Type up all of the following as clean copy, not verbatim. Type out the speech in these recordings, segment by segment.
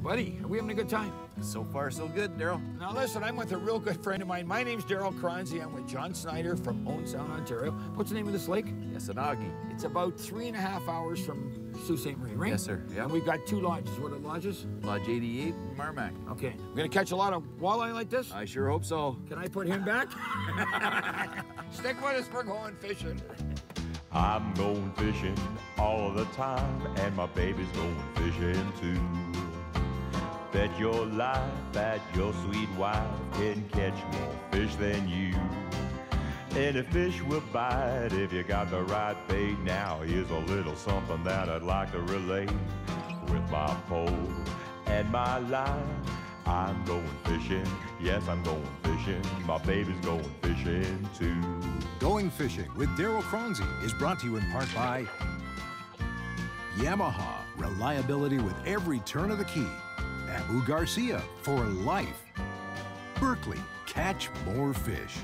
Buddy, are we having a good time? So far, so good, Darryl. Now listen, I'm with a real good friend of mine. My name's Darryl Cronzy. I'm with John Schneider from Sound, Ontario. What's the name of this lake? Esnagi. It's about 3.5 hours from Sault Ste. Marie, right? Yes, sir. Yeah. And we've got 2 lodges. What are lodges? Lodge 88, MarMac. Okay. We're gonna catch a lot of walleye like this? I sure hope so. Can I put him back? Stick with us, we're going fishing. I'm going fishing all the time, and my baby's going fishing too. Bet your life that your sweet wife can catch more fish than you. Any fish will bite if you got the right bait. Now here's a little something that I'd like to relate. With my pole and my line, I'm going fishing. Yes, I'm going fishing. My baby's going fishing too. Going Fishing with Darryl Cronzy is brought to you in part by Yamaha, reliability with every turn of the key. Abu Garcia, for life. Berkeley, catch more fish.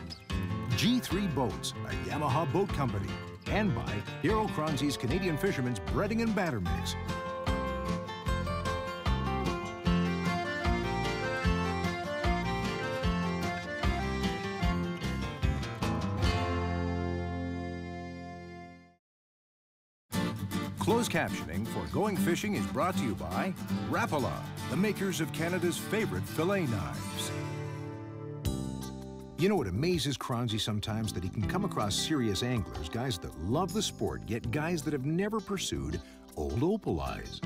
G3 Boats, a Yamaha boat company. And by Darryl Cronzy's Canadian Fisherman's Breading and Batter Mix. Closed captioning for Going Fishing is brought to you by Rapala, the makers of Canada's favorite fillet knives. You know, it amazes Cronzy sometimes that he can come across serious anglers, guys that love the sport, yet guys that have never pursued old opal eyes.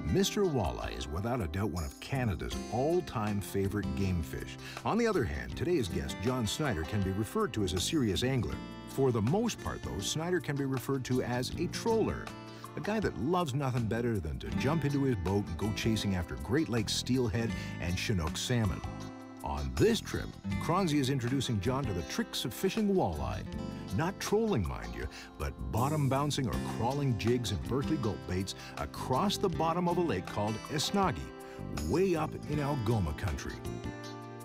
Mr. Walleye is without a doubt one of Canada's all-time favorite game fish. On the other hand, today's guest, John Schneider, can be referred to as a serious angler. For the most part, though, Schneider can be referred to as a troller. A guy that loves nothing better than to jump into his boat and go chasing after Great Lakes steelhead and Chinook salmon. On this trip, Cronzy is introducing John to the tricks of fishing walleye. Not trolling, mind you, but bottom-bouncing or crawling jigs and Berkeley gulp baits across the bottom of a lake called Esnagi, way up in Algoma country.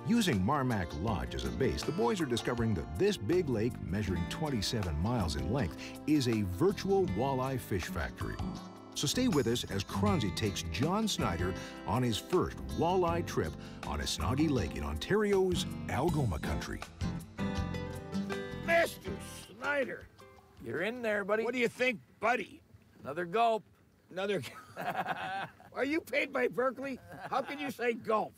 Using MarMac Lodge as a base, the boys are discovering that this big lake, measuring 27 miles in length, is a virtual walleye fish factory. So stay with us as Cronzy takes John Schneider on his first walleye trip on Esnagi Lake in Ontario's Algoma country. Mr. Schneider. You're in there, buddy. What do you think, buddy? Another gulp. Another... Are you paid by Berkeley? How can you say gulp?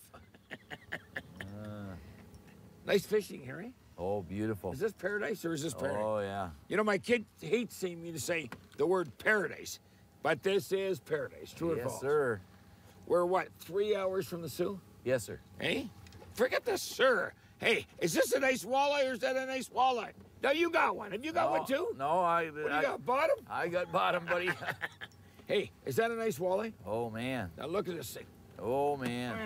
Nice fishing, Harry. Oh, beautiful. Is this paradise or is this paradise? Oh, yeah. You know, my kid hates seeing me to say the word paradise, but this is paradise, true or false? Yes, sir. We're what, 3 hours from the Sioux? Yes, sir. Hey? Forget the sir. Hey, is this a nice walleye or is that a nice walleye? No, you got one. Have you got one too? No, What do you got, bottom? I got bottom, buddy. Hey, is that a nice walleye? Oh, man. Now look at this thing. Oh, man.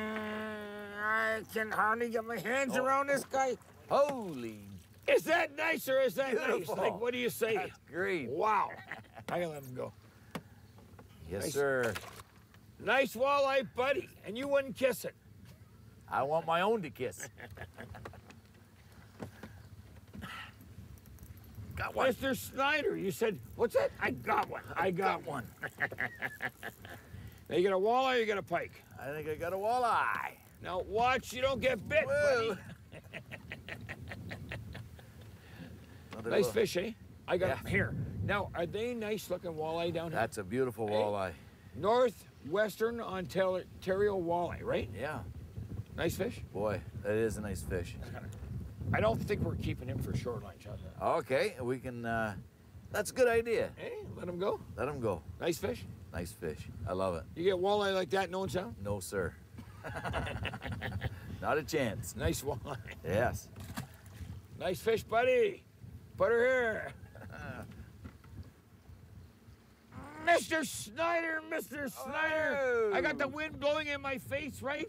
I can hardly get my hands around this guy. Holy. Is that nice or is that Beautiful. nice? Like, what do you say? That's great. Wow. I gotta let him go. Yes, Nice. sir. Nice walleye, buddy. And you wouldn't kiss it. I want my own to kiss. Got one. Mr. Schneider, you said, what's that? I got one. I got one. Now, you got a walleye or you got a pike? I think I got a walleye. Now, watch you don't get bit, Whoa. buddy. Nice fish, eh? I got them here. Now, are they nice-looking walleye down here? That's a beautiful Hey. walleye. Northwestern Ontario walleye, right? Yeah. Nice fish? Boy, that is a nice fish. I don't think we're keeping him for shoreline, John. Okay, we can, that's a good idea. Hey, let him go. Let him go. Nice fish? Nice fish. I love it. You get walleye like that in Sound? No, sir. Not a chance. Nice walleye. Yes. Nice fish, buddy. Put her here. Mr. Schneider, Mr. Schneider. I got the wind blowing in my face, right?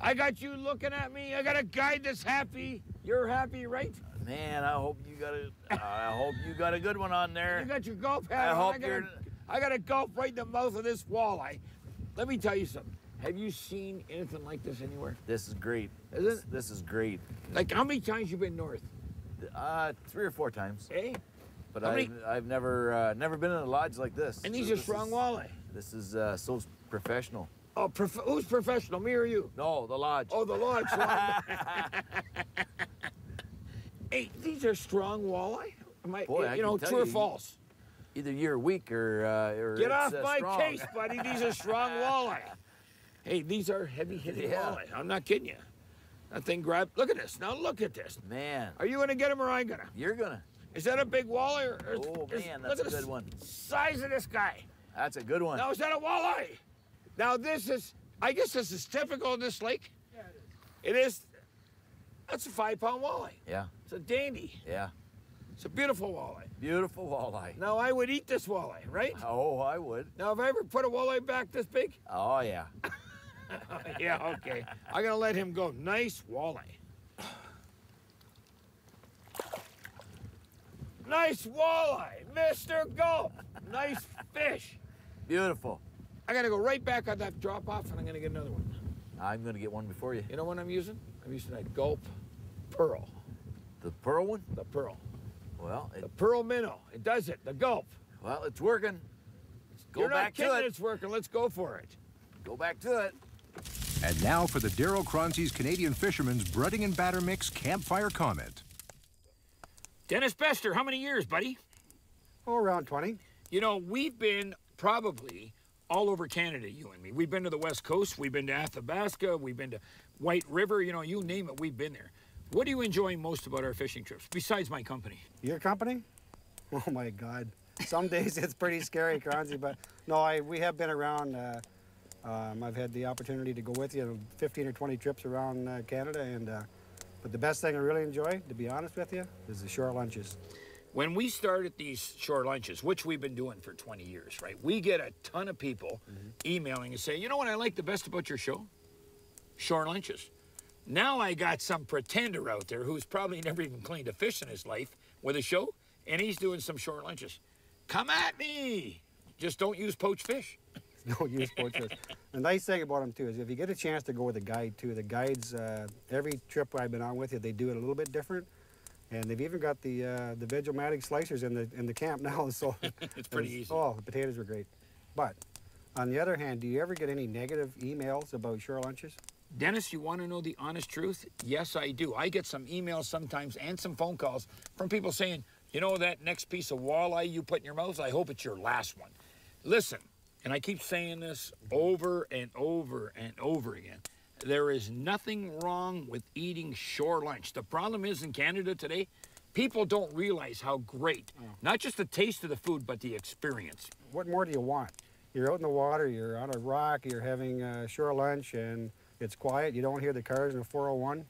I got you looking at me. I got a guide that's happy. You're happy, right? Man, I hope you got a good one on there. You got your gulp hat I on. hope I got a gulp right in the mouth of this walleye. Let me tell you something. Have you seen anything like this anywhere? This is great. Is it? This is great. Like, how many times you been north? 3 or 4 times. Eh? But How many- I've never been in a lodge like this. And these So are this strong is- walleye. This is Sault Professional. Oh, who's professional, me or you? No, the lodge. Oh, the lodge. Hey, these are strong walleye. Boy, I you know, can tell true or you, false? Either you're weak or Get it's, off my strong. case, buddy. These are strong walleye. Hey, these are heavy-hitting walleye. I'm not kidding you. That thing grabbed. Look at this. Now look at this. Man. Are you gonna get him or I gonna? You're gonna. Is that a big walleye? Oh man, that's a good one. Size of this guy. That's a good one. Now is that a walleye? Now this is. I guess this is typical of this lake. Yeah, it is. It is. That's a 5-pound walleye. Yeah. It's a dandy. Yeah. It's a beautiful walleye. Beautiful walleye. Now I would eat this walleye, right? Oh, I would. Now have I ever put a walleye back this big? Oh yeah. Yeah, okay. I'm gonna let him go. Nice walleye. Nice walleye, Mr. Gulp. Nice fish. Beautiful. I gotta go right back on that drop off and I'm gonna get another one. I'm gonna get one before you. You know what I'm using? I'm using that Gulp Pearl. The pearl one? The Pearl. Well, The Pearl Minnow. It does it. The Gulp. well, it's working. Go You're back not kidding to it. It's working. Let's go for it. Go back to it. And now for the Darryl Cronzy's Canadian Fisherman's Breading and Batter Mix Campfire Comment. Dennis Bester, how many years, buddy? Oh, around 20. You know, we've been probably all over Canada, you and me. We've been to the West Coast. We've been to Athabasca. We've been to White River. You know, you name it, we've been there. What do you enjoy most about our fishing trips, besides my company? Your company? Oh, my God. Some days it's pretty scary, Cronzy, but no, we have been around. I've had the opportunity to go with you 15 or 20 trips around Canada, and but the best thing I really enjoy, to be honest with you, is the shore lunches. When we started these shore lunches, which we've been doing for 20 years, right? We get a ton of people emailing and saying, you know what I like the best about your show? Shore lunches. Now I got some pretender out there who's probably never even cleaned a fish in his life with a show, and he's doing some shore lunches. Come at me. Just don't use poached fish. Don't use poached fish. The nice thing about them, too, is if you get a chance to go with a guide, too, the guides, every trip I've been on with you, they do it a little bit different. And they've even got the Vegomatic slicers in the camp now, so It's pretty easy. Oh, the potatoes were great. But on the other hand, do you ever get any negative emails about shore lunches? Dennis, you want to know the honest truth? Yes, I do. I get some emails sometimes and some phone calls from people saying, you know that next piece of walleye you put in your mouth, I hope it's your last one. Listen, and I keep saying this over and over and over again, there is nothing wrong with eating shore lunch. The problem is in Canada today, people don't realize how great, not just the taste of the food, but the experience. What more do you want? You're out in the water, you're on a rock, you're having shore lunch, and it's quiet. You don't hear the cars in a 401.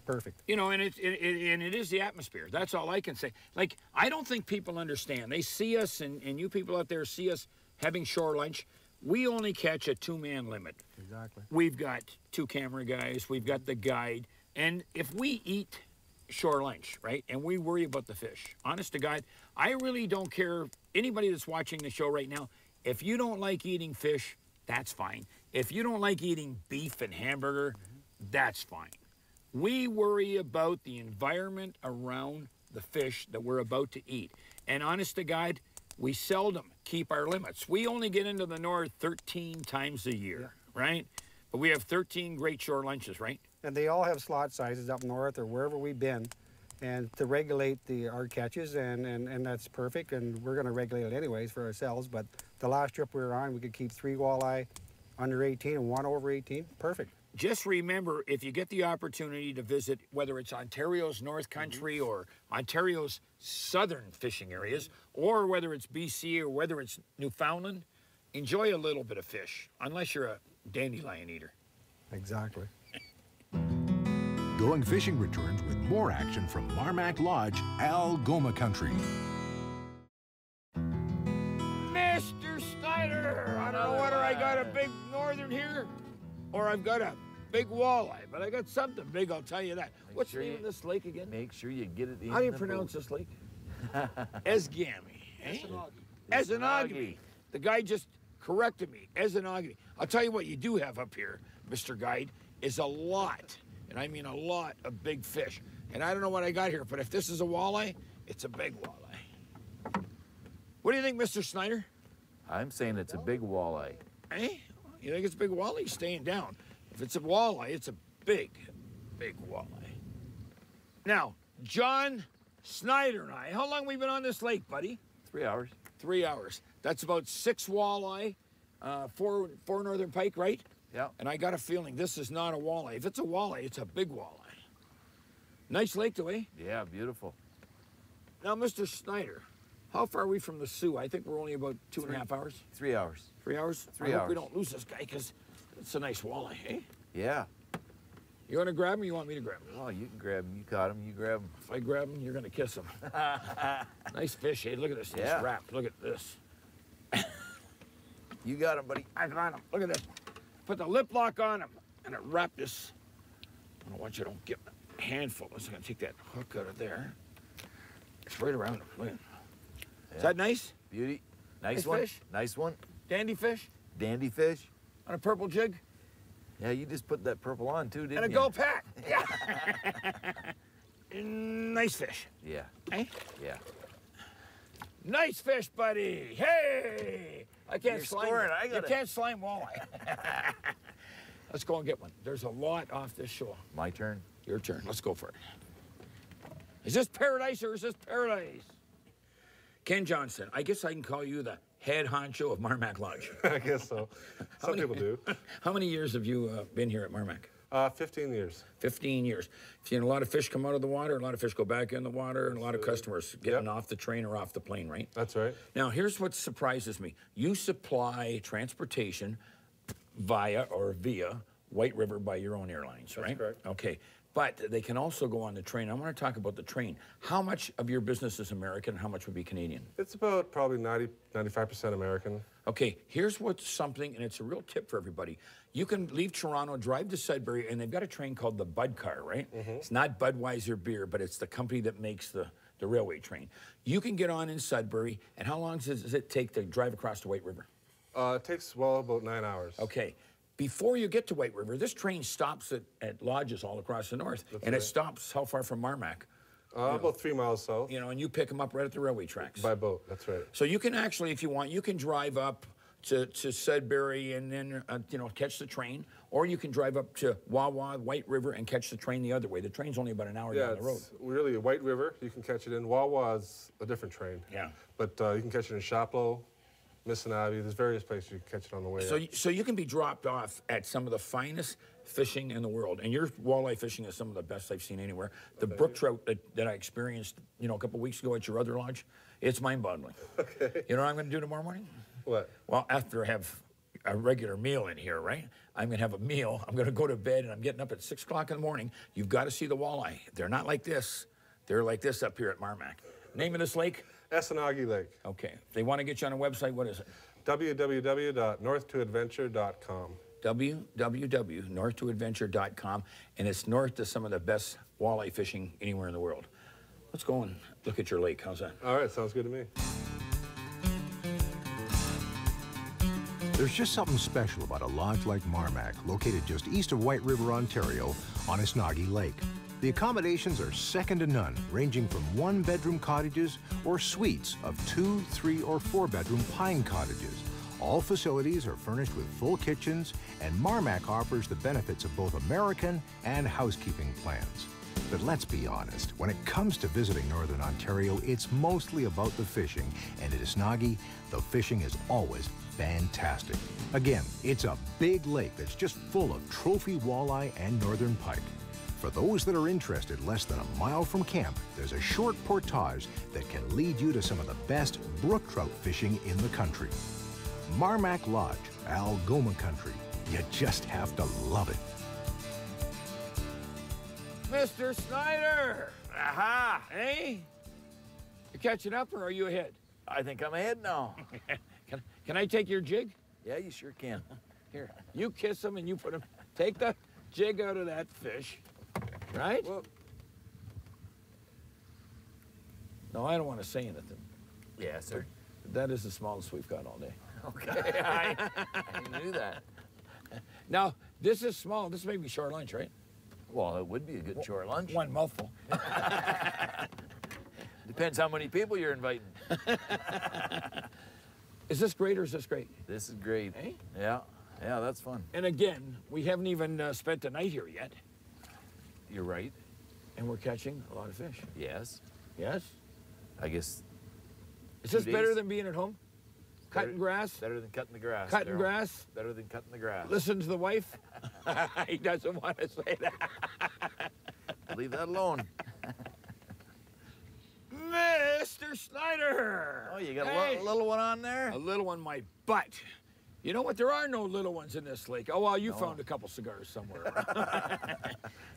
Perfect. You know, and it is the atmosphere. That's all I can say. Like, I don't think people understand. They see us, and you people out there see us having shore lunch. We only catch a 2-man limit. Exactly. We've got 2 camera guys. We've got the guide. And if we eat shore lunch, right, and we worry about the fish, honest to God, I really don't care. Anybody that's watching the show right now, if you don't like eating fish, that's fine. If you don't like eating beef and hamburger, that's fine. We worry about the environment around the fish that we're about to eat. And honest to God, we seldom keep our limits. We only get into the north 13 times a year, right? But we have 13 great shore lunches, right? And they all have slot sizes up north or wherever we've been, and to regulate our catches, and that's perfect, and we're going to regulate it anyways for ourselves. But the last trip we were on, we could keep 3 walleye under 18 and 1 over 18. Perfect. Just remember, if you get the opportunity to visit, whether it's Ontario's North Country or Ontario's southern fishing areas, or whether it's BC or whether it's Newfoundland, enjoy a little bit of fish, unless you're a dandelion eater. Exactly. Going Fishing returns with more action from MarMac Lodge, Algoma Country. Mr. Schneider! I don't know whether I got a big northern here or I've got a big walleye, but I got something big, I'll tell you that. What's the name of this lake again? Make sure you get it in. How do you pronounce this lake? Esnagi. Eh? Esnagi. The guy just corrected me. Esnagi. I'll tell you what you do have up here, Mr. Guide, is a lot, and I mean a lot of big fish. And I don't know what I got here, but if this is a walleye, it's a big walleye. What do you think, Mr. Schneider? I'm saying it's a big walleye. Eh? You think it's a big walleye? He's staying down. If it's a walleye, it's a big, big walleye. Now, John Schneider and I, how long we been on this lake, buddy? 3 hours. 3 hours. That's about 6 walleye, four northern pike, right? Yeah. And I got a feeling this is not a walleye. If it's a walleye, it's a big walleye. Nice lake, though, eh? Yeah, beautiful. Now, Mr. Schneider, how far are we from the Sioux? I think we're only about 2.5 hours. 3 hours. 3 hours? 3 I hope we hours. don't lose this guy, because it's a nice walleye, eh? Yeah. You want to grab him, or you want me to grab him? Oh, you can grab him. You caught him. You grab him. If I grab him, you're going to kiss him. Nice fish, eh? Look at this. Yeah. This wrap. Look at this. You got him, buddy. I got him. Look at this. Put the lip lock on him, and I wrap this. I don't want you to get a handful. I'm going to take that hook out of there. It's right around him. Look at it. Is that nice? Beauty. Nice Nice one. fish? Nice one. Dandy fish Dandy fish. on a purple jig Yeah, you just put that purple on too, didn't and a you? gold pack. Yeah. Nice fish. Yeah. Eh? Yeah. Nice fish, buddy. Hey! I can't You're slime scoring. it. I You got it. can't slime walleye. Let's go and get one. There's a lot off this shore. My turn. Your turn. Let's go for it. Is this paradise or is this paradise? Ken Johnson, I guess I can call you the head honcho of MarMac Lodge. I guess so. Some people do. How many years have you been here at MarMac? 15 years. 15 years. Seen a lot of fish come out of the water, a lot of fish go back in the water, and a lot of customers getting off the train or off the plane, right? That's right. Now, here's what surprises me. You supply transportation via White River by your own airlines, right? correct. Okay. But they can also go on the train. I want to talk about the train. How much of your business is American and how much would be Canadian? It's about probably 95% American. Okay, here's what's something, and it's a real tip for everybody. You can leave Toronto, drive to Sudbury, and they've got a train called the Bud Car, right? It's not Budweiser beer, but it's the company that makes the railway train. You can get on in Sudbury, and how long does it take to drive across the White River? It takes, well, about 9 hours. Okay. Before you get to White River, this train stops at lodges all across the north, and it stops how far from MarMac? About 3 miles south. You know, and you pick them up right at the railway tracks. By boat, that's right. So you can actually, if you want, you can drive up to Sudbury and then, you know, catch the train, or you can drive up to Wawa, White River, and catch the train the other way. The train's only about an hour Yeah, down the road. it's really a White River. You can catch it in. Wawa's a different train. Yeah. But you can catch it in Chapleau, Esnagi. There's various places you can catch it on the way up. So you can be dropped off at some of the finest fishing in the world, and your walleye fishing is some of the best I've seen anywhere. The brook trout that I experienced, you know, a couple weeks ago at your other lodge, it's mind-boggling. Okay. You know what I'm going to do tomorrow morning? What? Well, after I have a regular meal in here, right? I'm going to have a meal. I'm going to go to bed, and I'm getting up at 6 o'clock in the morning. You've got to see the walleye. They're not like this. They're like this up here at MarMac. Name of this lake? Esnagi Lake. Okay. If they want to get you on a website, what is it? www.north2adventure.com. www.north2adventure.com, and it's north to some of the best walleye fishing anywhere in the world. Let's go and look at your lake. How's that? All right, sounds good to me. There's just something special about a lodge like MarMac, located just east of White River, Ontario, on Esnagi Lake. The accommodations are second to none, ranging from one-bedroom cottages or suites of 2, 3, or 4-bedroom pine cottages. All facilities are furnished with full kitchens, and MarMac offers the benefits of both American and housekeeping plans. But let's be honest, when it comes to visiting Northern Ontario, it's mostly about the fishing, and at Esnagi, the fishing is always fantastic. Again, it's a big lake that's just full of trophy walleye and northern pike. For those that are interested less than a mile from camp, there's a short portage that can lead you to some of the best brook trout fishing in the country. MarMac Lodge, Algoma Country. You just have to love it. Mr. Schneider! Aha! Hey? You catching up or are you ahead? I think I'm ahead now. Can I take your jig? Yeah, you sure can. Here, you kiss him and you put him, take the jig out of that fish, right? Well, No, I don't want to say anything. Yeah, sir. That is the smallest we've got all day. Okay, I knew that. Now, this is small. This may be short lunch, right? Well, it would be a good short lunch. One mouthful. Depends how many people you're inviting. Is this great or is this great? This is great. Hey? Yeah. Yeah, that's fun. And again, we haven't even spent the night here yet, You're right. and we're catching a lot of fish. Yes. Yes? I guess Is this 2 better days. than being at home? Cutting grass? Better than cutting the grass. Cutting Darryl. grass? Better than cutting the grass. Listen to the wife? He doesn't want to say that. Leave that alone. Mr. Schneider! Oh, you got Hey. a little one on there? A little one might, but you know what? There are no little ones in this lake. Oh, well, you found a couple cigars somewhere.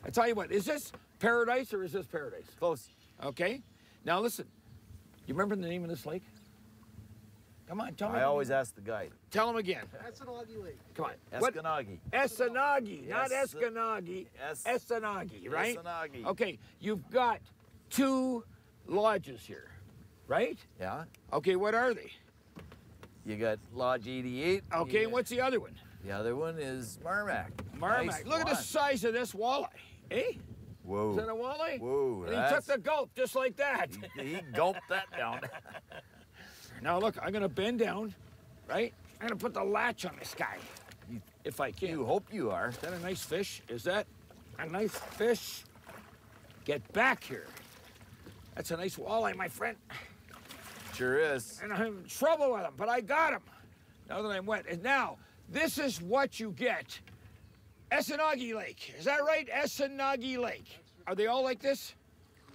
I tell you what, is this paradise or is this paradise? Close. Okay. Now listen, you remember the name of this lake? Come on, tell me. I always ask the guide. Tell him again. Esnagi Lake. Come on. What? Esnagi. Esnagi, not Yes. Eskanagi. Es- Esnagi, right? Esnagi. Okay, you've got 2 lodges here, right? Yeah. Okay, what are they? You got Lodge 88. Okay, You- what's the other one? The other one is MarMac. MarMac. Nice Look at the one. size of this walleye. Eh? Whoa. Is that a walleye? Whoa, And he took that's- the gulp just like that. He gulped that down. Now look, I'm gonna bend down, right? I'm gonna put the latch on this guy, if I can. You hope you are. Is that a nice fish? Is that a nice fish? Get back here. That's a nice walleye, my friend. Sure is. And I'm in trouble with him, but I got him. Now that I'm wet. And now, this is what you get. Esnagi Lake. Is that right? Esnagi Lake. Are they all like this?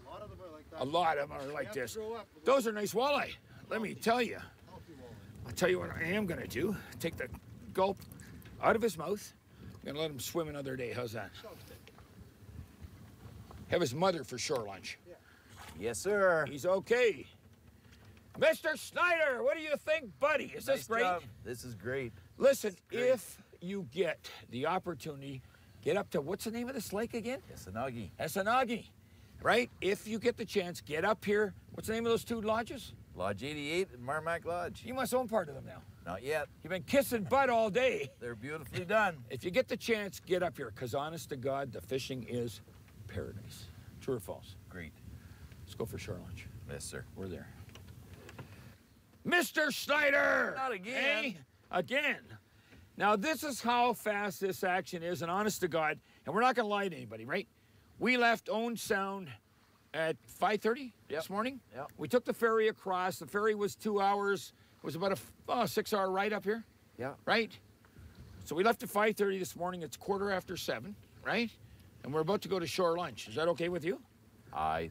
A lot of them are like that. A lot of them are like this. Those are nice walleye. Let me tell you. I'll tell you what I am gonna do. Take the gulp out of his mouth. I'm gonna let him swim another day. How's that? Have his mother for shore lunch. Yes, sir. He's okay. Mr. Schneider, what do you think, buddy? Is this Nice great? job. This is great. Listen, great. if you get the opportunity, get up to, what's the name of this lake again? Esnagi. Esnagi, right? If you get the chance, get up here. What's the name of those 2 lodges? Lodge 88 and MarMac Lodge. You must own part of them now. Not yet. You've been kissing butt all day. They're beautifully done. If you get the chance, get up here, because honest to God, the fishing is paradise. True or false? Great. Let's go for shore lunch. Yes, sir. We're there. Mr. Schneider! Not again. Eh? Again. Now, this is how fast this action is, and honest to God, and we're not going to lie to anybody, right? We left Owen Sound at 5:30 this morning. Yep. We took the ferry across. The ferry was 2 hours. It was about a 6-hour ride up here, Yeah. right? So we left at 5:30 this morning. It's 7:15, right? And we're about to go to shore lunch. Is that okay with you? I'll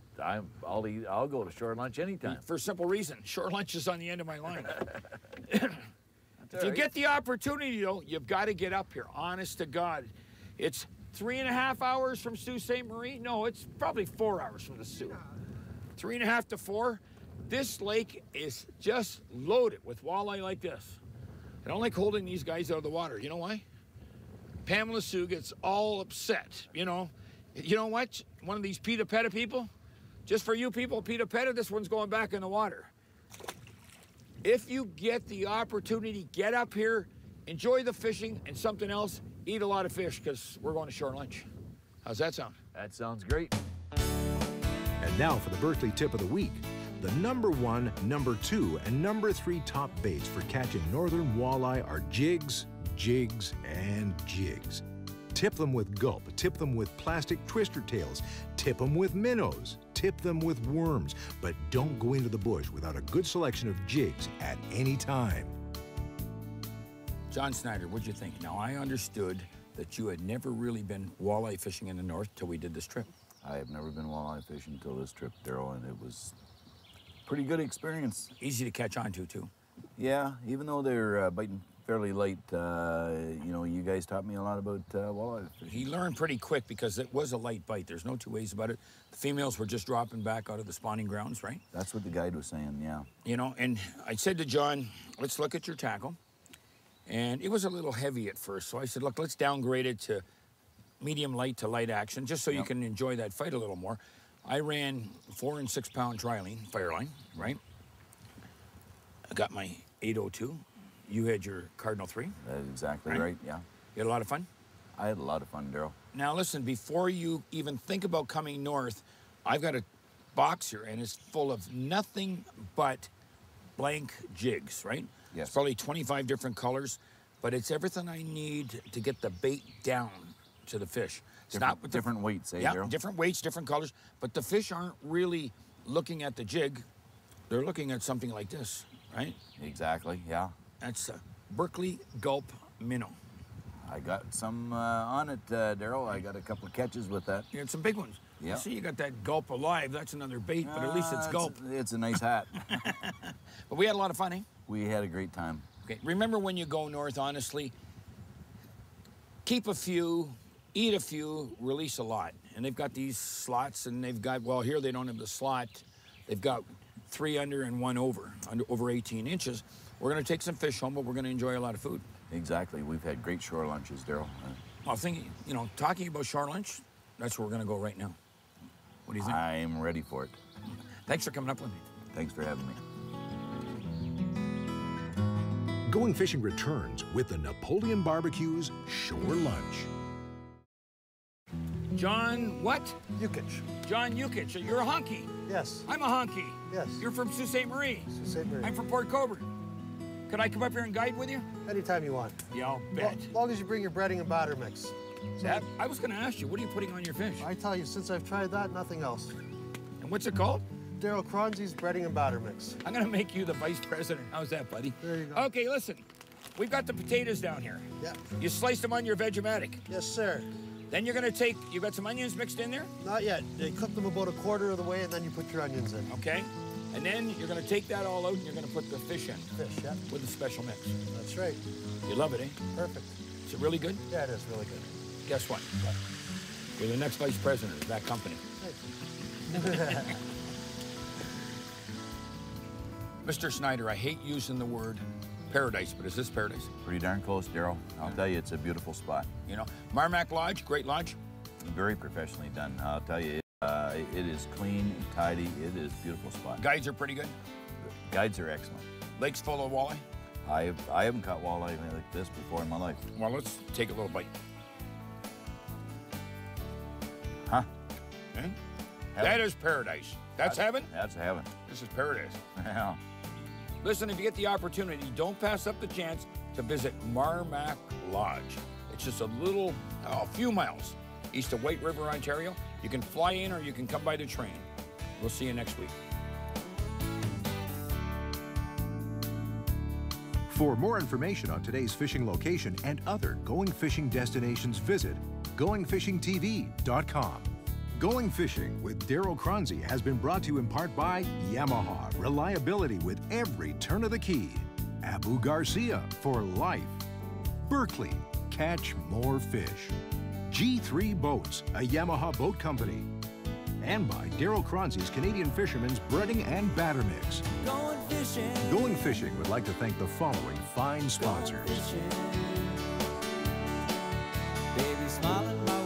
go to shore lunch anytime. For a simple reason, shore lunch is on the end of my line. If you right. get the opportunity, though, you've got to get up here. Honest to God, it's 3.5 hours from Sault Ste. Marie. No, it's probably 4 hours from the Sault. 3.5 to 4. This lake is just loaded with walleye like this. I don't like holding these guys out of the water. You know why? Pamela Sue gets all upset. You know what? One of these pita petta people, just for you people, pita petta, this one's going back in the water. If you get the opportunity, get up here, enjoy the fishing, and something else, eat a lot of fish, because we're going to shore lunch. How's that sound? That sounds great. And now for the Berkeley tip of the week. The number 1, number 2, and number 3 top baits for catching northern walleye are jigs, jigs, and jigs. Tip them with gulp, tip them with plastic twister tails, tip them with minnows, tip them with worms, but don't go into the bush without a good selection of jigs at any time. John Schneider, what'd you think? Now, I understood that you had never really been walleye fishing in the north till we did this trip. I have never been walleye fishing until this trip, Darryl, and it was a pretty good experience. Easy to catch on to, too. Yeah, even though they're biting fairly light, you guys taught me a lot about walleye fishing. He learned pretty quick because it was a light bite. There's no 2 ways about it. The females were just dropping back out of the spawning grounds, right? That's what the guide was saying, yeah. You know, and I said to John, let's look at your tackle. And it was a little heavy at first, so I said, look, let's downgrade it to medium light to light action, just so you can enjoy that fight a little more. I ran 4 and 6 pound tri-line, fireline, right? I got my 802. You had your Cardinal 3. That's exactly right, yeah. You had a lot of fun? I had a lot of fun, Darryl. Now listen, before you even think about coming north, I've got a box here and it's full of nothing but blank jigs, right? Yes. It's probably 25 different colors, but it's everything I need to get the bait down to the fish. It's not with different weights, eh, yeah, Darryl? different weights, different colors, but the fish aren't really looking at the jig. They're looking at something like this, right? Exactly, yeah. That's a Berkeley Gulp Minnow. I got some on it, Darryl. I got a couple of catches with that. You had some big ones. Yeah. See, you got that Gulp Alive. That's another bait, but at least it's Gulp. It's a nice hat. But we had a lot of fun, eh? We had a great time. Okay, remember when you go north, honestly, keep a few, eat a few, release a lot. And they've got these slots, and they've got, well, here they don't have the slot. They've got 3 under and 1 over 18 inches. We're going to take some fish home, but we're going to enjoy a lot of food. Exactly. We've had great shore lunches, Darryl. Well, thinking, you know, talking about shore lunch, that's where we're going to go right now. What do you think? I'm ready for it. Thanks for coming up with me. Thanks for having me. Going Fishing returns with the Napoleon Barbecue's Shore Lunch. John, what? Yukich. John Yukich. You're a honky. Yes. I'm a honky. Yes. You're from Sault Ste. Marie. Sault Ste. Marie. I'm from Port Coburn. Could I come up here and guide with you? Anytime you want. Yeah, I'll bet. As long as you bring your breading and batter mix. I was going to ask you, what are you putting on your fish? I tell you, since I've tried that, nothing else. And what's it called? Darryl Cronzy's breading and batter mix. I'm going to make you the vice president. How's that, buddy? There you go. Okay, listen. We've got the potatoes down here. Yeah. You slice them on your Vegematic. Yes, sir. Then you're going to take, you got some onions mixed in there? Not yet. You cook them about a quarter of the way, and then you put your onions in. Okay. And then you're going to take that all out, and you're going to put the fish in. Fish, yeah. With a special mix. That's right. You love it, eh? Perfect. Is it really good? Yeah, it is really good. Guess what? You're the next vice president of that company. Mr. Schneider, I hate using the word paradise, but is this paradise? Pretty darn close, Darryl. I'll tell you, it's a beautiful spot. You know, MarMac Lodge, great lodge. Very professionally done. I'll tell you, it is clean, tidy. It is a beautiful spot. Guides are pretty good. Guides are excellent. Lake's full of walleye. I haven't caught walleye like this before in my life. Well, let's take a little bite. Huh? Eh? That is paradise. That's heaven? That's heaven. This is paradise. Yeah. Listen, if you get the opportunity, don't pass up the chance to visit MarMac Lodge. It's just a few miles east of White River, Ontario. You can fly in or you can come by the train. We'll see you next week. For more information on today's fishing location and other going fishing destinations, visit goingfishingtv.com. Going Fishing with Darryl Cronzy has been brought to you in part by Yamaha, reliability with every turn of the key. Abu Garcia, for life. Berkeley, catch more fish. G3 Boats, a Yamaha boat company. And by Darryl Cronzy's Canadian Fisherman's Breading and Batter Mix. Going fishing. Going Fishing would like to thank the following fine sponsors. Baby smiling my